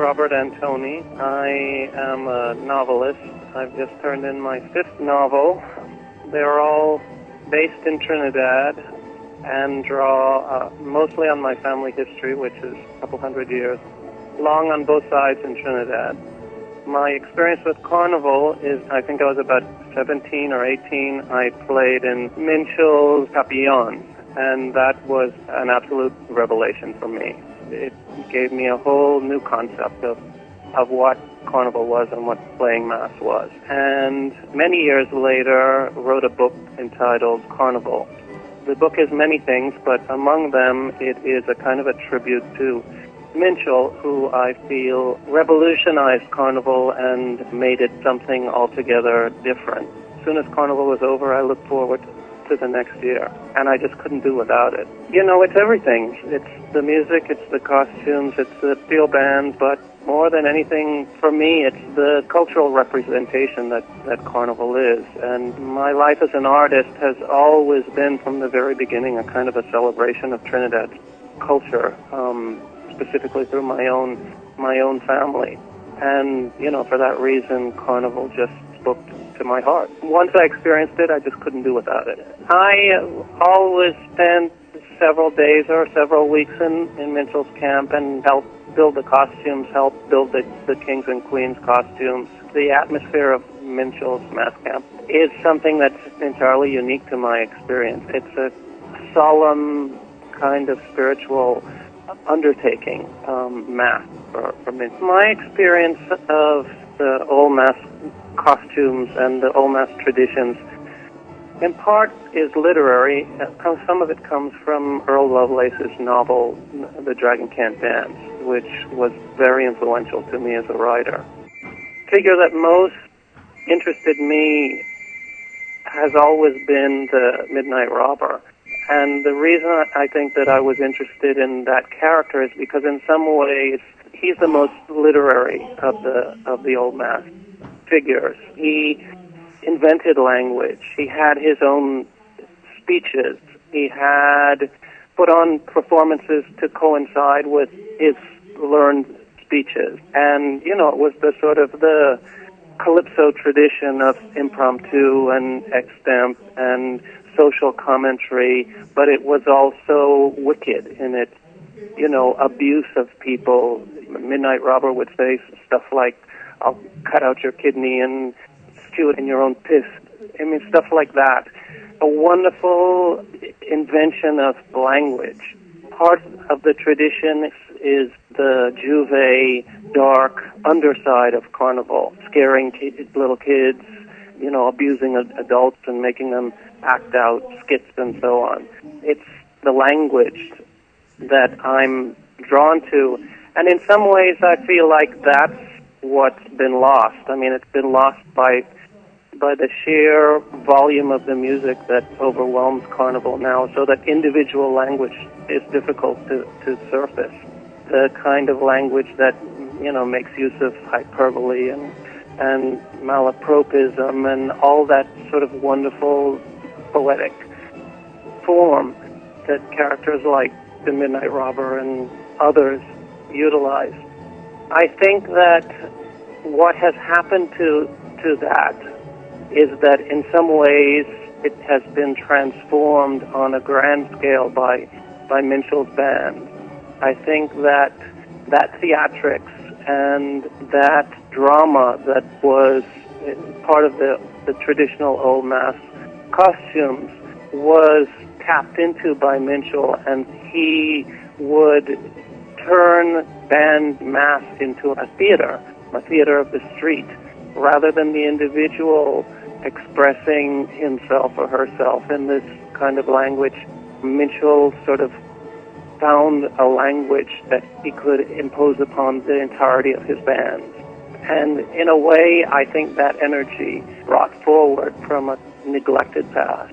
Robert Antoni. I am a novelist. I've just turned in my 5th novel. They're all based in Trinidad and draw mostly on my family history, which is a couple hundred years, long on both sides in Trinidad. My experience with carnival is, I think I was about 17 or 18. I played in Minchell's Papillon, and that was an absolute revelation for me. It gave me a whole new concept of what carnival was and what playing mass was. And many years later, wrote a book entitled Carnival. The book is many things, but among them, it is a kind of a tribute to Minchell, who I feel revolutionized carnival and made it something altogether different. As soon as carnival was over, I looked forward to the next year, and I just couldn't do without it. You know, it's everything. It's the music, it's the costumes, it's the field band, but more than anything, for me, it's the cultural representation that carnival is. And my life as an artist has always been, from the very beginning, a kind of a celebration of Trinidad's culture, specifically through my own family. And, you know, for that reason, carnival just spoke to my heart. Once I experienced it, I just couldn't do without it. I always spent several days or several weeks in Minchell's camp and helped build the costumes, helped build the kings and queens costumes. The atmosphere of Minchell's mass camp is something that's entirely unique to my experience. It's a solemn kind of spiritual undertaking, mass for me. My experience of the old mass costumes and the old mass traditions, in part, is literary. Some of it comes from Earl Lovelace's novel, The Dragon Can't Dance, which was very influential to me as a writer. The figure that most interested me has always been the Midnight Robber. And the reason I think that I was interested in that character is because in some ways he's the most literary of the old mass figures. He invented language. He had his own speeches. He had put on performances to coincide with his learned speeches. And, you know, it was the sort of the calypso tradition of impromptu and extemp and social commentary, but it was also wicked in its, you know, abuse of people. Midnight Robber would say stuff like, "I'll cut out your kidney and stew it in your own piss." I mean, stuff like that. A wonderful invention of language. Part of the tradition is the Juve, dark underside of carnival, scaring little kids, you know, abusing adults and making them act out skits and so on. It's the language that I'm drawn to. And in some ways I feel like that's what's been lost. I mean, it's been lost by the sheer volume of the music that overwhelms carnival now, so that individual language is difficult to surface. The kind of language that, you know, makes use of hyperbole and malapropism and all that sort of wonderful poetic form that characters like the Midnight Robber and others utilize. I think that what has happened to that is that in some ways it has been transformed on a grand scale by Minchell's band. I think that theatrics and that drama that was part of the traditional old mass costumes was tapped into by Minchell, and he would turn band mass into a theater of the street, rather than the individual expressing himself or herself in this kind of language. Minchell sort of found a language that he could impose upon the entirety of his band. And in a way, I think that energy brought forward from a neglected past.